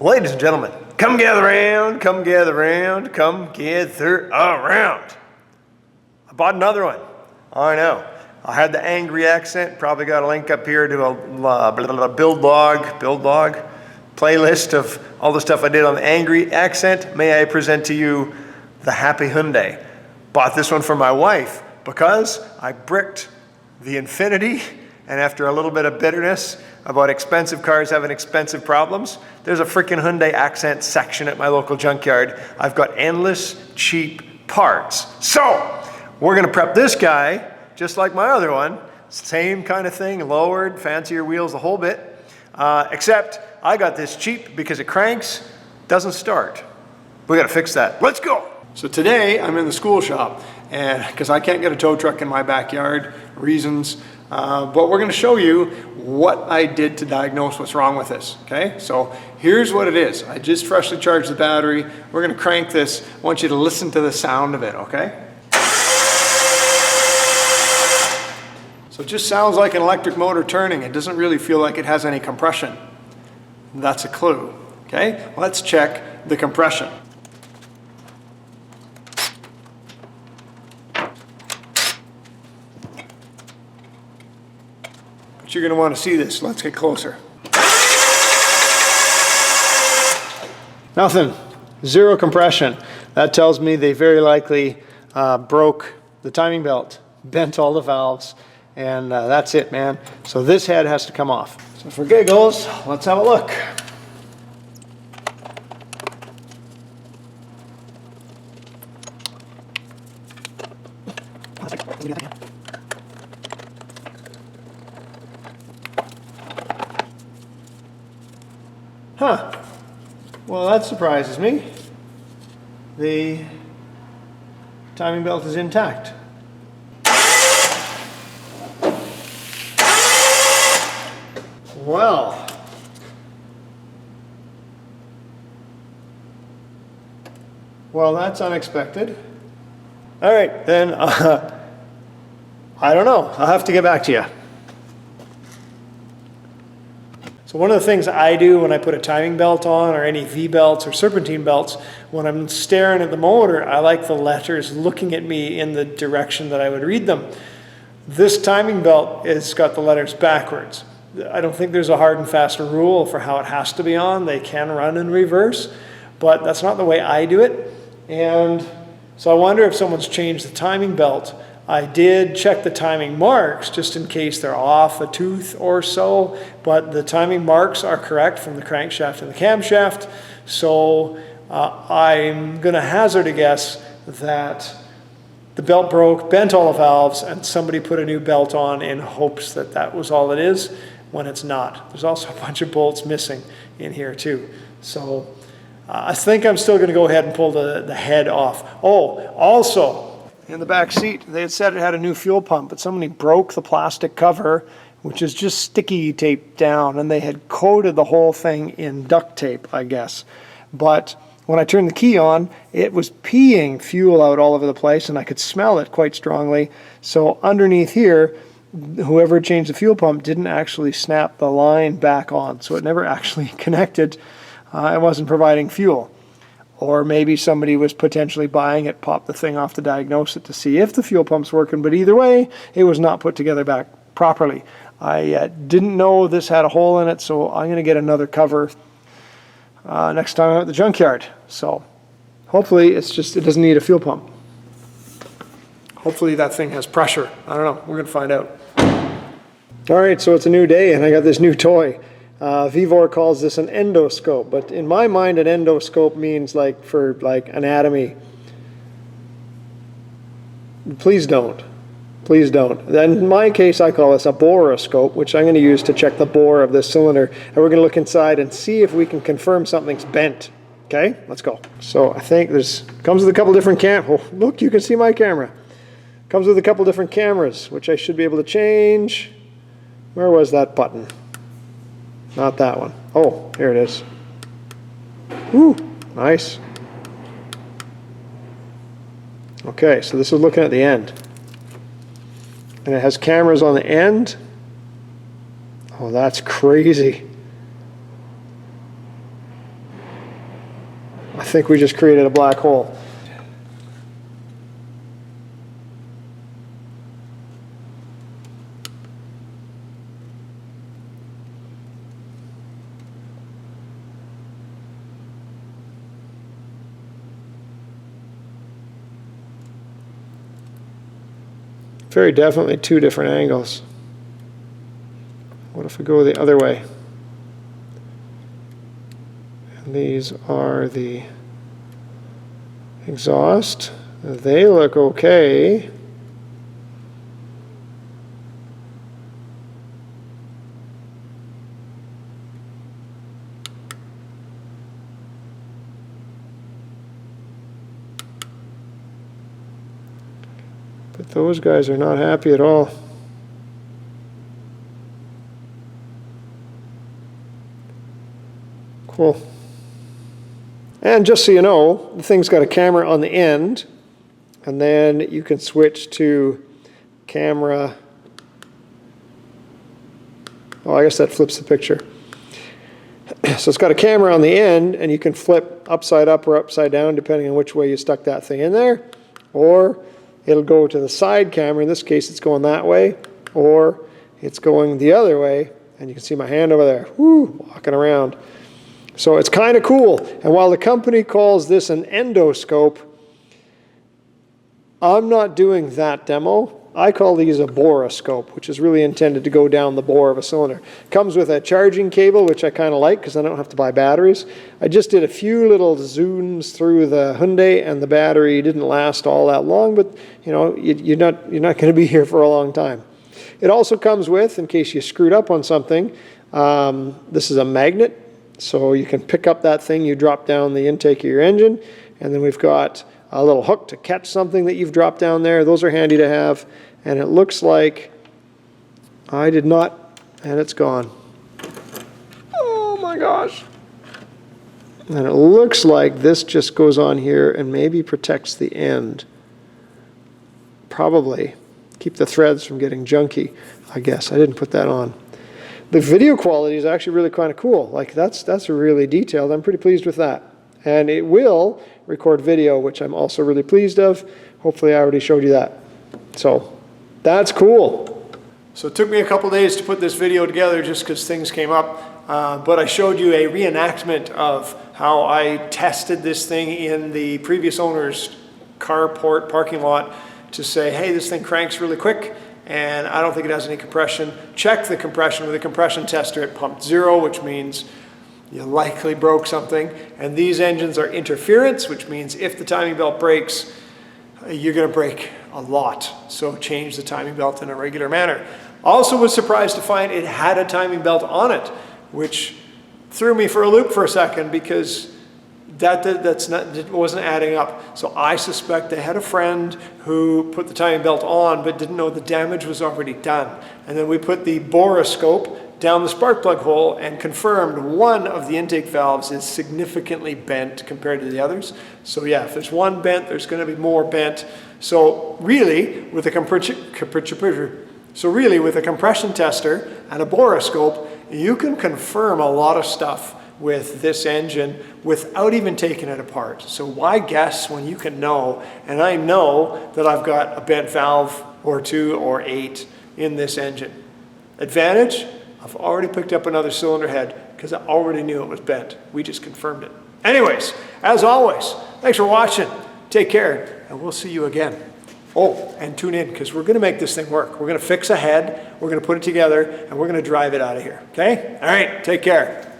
Ladies and gentlemen, come gather round, come gather round, come gather around. I bought another one. I know. I had the angry accent. Probably got a link up here to a build log playlist of all the stuff I did on the angry accent. May I present to you the happy Hyundai. Bought this one for my wife because I bricked the Infiniti, and after a little bit of bitterness about expensive cars having expensive problems, there's a freaking Hyundai accent section at my local junkyard. I've got endless cheap parts. So we're gonna prep this guy just like my other one. Same kind of thing, lowered, fancier wheels, the whole bit. Except I got this cheap because it cranks, doesn't start. We gotta fix that. Let's go. So today I'm in the school shop, and because I can't get a tow truck in my backyard, reasons, but we're gonna show you what I did to diagnose what's wrong with this, okay? So here's what it is. I just freshly charged the battery. We're gonna crank this. I want you to listen to the sound of it, okay? So it just sounds like an electric motor turning. It doesn't really feel like it has any compression. That's a clue, okay? Let's check the compression. But you're gonna wanna see this. Let's get closer. Nothing, zero compression. That tells me they very likely broke the timing belt, bent all the valves, and that's it, man. So this head has to come off. So for giggles, let's have a look. Huh. Well, that surprises me. The timing belt is intact. Well, that's unexpected. All right, then, I don't know. I'll have to get back to you. So one of the things I do when I put a timing belt on, or any V-belts or serpentine belts, when I'm staring at the motor, I like the letters looking at me in the direction that I would read them. This timing belt has got the letters backwards. I don't think there's a hard and fast rule for how it has to be on. They can run in reverse, but that's not the way I do it. And so I wonder if someone's changed the timing belt. I did check the timing marks just in case they're off a tooth or so, but the timing marks are correct from the crankshaft and the camshaft. So I'm going to hazard a guess that the belt broke, bent all the valves, and somebody put a new belt on in hopes that that was all it is, when it's not. There's also a bunch of bolts missing in here too. So I think I'm still going to go ahead and pull the head off. Oh, also, in the back seat, they had said it had a new fuel pump, but somebody broke the plastic cover, which is just sticky taped down, and they had coated the whole thing in duct tape, I guess. But when I turned the key on, it was peeing fuel out all over the place, and I could smell it quite strongly. So underneath here, whoever changed the fuel pump didn't actually snap the line back on, so it never actually connected. It wasn't providing fuel. Or maybe somebody was potentially buying it, popped the thing off to diagnose it to see if the fuel pump's working, but either way, it was not put together back properly. I didn't know this had a hole in it, so I'm going to get another cover next time I'm at the junkyard. So hopefully it doesn't need a fuel pump. Hopefully that thing has pressure. I don't know. We're going to find out. All right, so it's a new day, and I got this new toy. Vivor calls this an endoscope, but in my mind an endoscope means for anatomy. Please don't. Please don't. Then in my case I call this a boroscope, which I'm going to use to check the bore of this cylinder, and we're going to look inside and see if we can confirm something's bent. Okay, let's go. So I think comes with a couple different oh, look, you can see my camera. Comes with a couple different cameras, which I should be able to change. Where was that button? Not that one. Oh, here it is. Woo, nice. Okay, so this is looking at the end. And it has cameras on the end. Oh, that's crazy. I think we just created a black hole. Very definitely two different angles. What if we go the other way? And these are the exhaust. They look okay. But those guys are not happy at all. Cool. And just so you know, the thing's got a camera on the end, and then you can switch to camera. Oh, I guess that flips the picture. So it's got a camera on the end, and you can flip upside up or upside down depending on which way you stuck that thing in there. Or it'll go to the side camera. In this case, it's going that way, or it's going the other way, and you can see my hand over there, whoo, walking around. So it's kind of cool. And while the company calls this an endoscope, I'm not doing that demo. I call these a boroscope, which is really intended to go down the bore of a cylinder. Comes with a charging cable, which I kind of like because I don't have to buy batteries. I just did a few little zooms through the Hyundai, and the battery didn't last all that long, but you know, you're not going to be here for a long time. It also comes with, in case you screwed up on something, this is a magnet. So you can pick up that thing, you drop down the intake of your engine, and then we've got a little hook to catch something that you've dropped down there. Those are handy to have. And it looks like I did not, and it's gone. Oh my gosh. And it looks like this just goes on here and maybe protects the end. Probably. Keep the threads from getting junky, I guess. I didn't put that on. The video quality is actually really kind of cool. Like that's really detailed. I'm pretty pleased with that. And it will record video, which I'm also really pleased of. Hopefully I already showed you that. So that's cool. So it took me a couple days to put this video together just because things came up. But I showed you a reenactment of how I tested this thing in the previous owner's carport parking lot to say, hey, this thing cranks really quick, and I don't think it has any compression. Check the compression with a compression tester at pump 0, which means you likely broke something. And these engines are interference, which means if the timing belt breaks, you're going to break a lot. So change the timing belt in a regular manner. Also was surprised to find it had a timing belt on it, which threw me for a loop for a second because that wasn't adding up. So I suspect they had a friend who put the timing belt on but didn't know the damage was already done. And then we put the boroscope down the spark plug hole and confirmed one of the intake valves is significantly bent compared to the others. So yeah, if there's one bent, there's going to be more bent. So really, with a compression tester and a boroscope, you can confirm a lot of stuff with this engine without even taking it apart. So why guess when you can know? And I know that I've got a bent valve or 2 or 8 in this engine. Advantage, I've already picked up another cylinder head because I already knew it was bent. We just confirmed it. Anyways, as always, thanks for watching. Take care, and we'll see you again. Oh, and tune in because we're going to make this thing work. We're going to fix a head, we're going to put it together, and we're going to drive it out of here. Okay? All right, take care.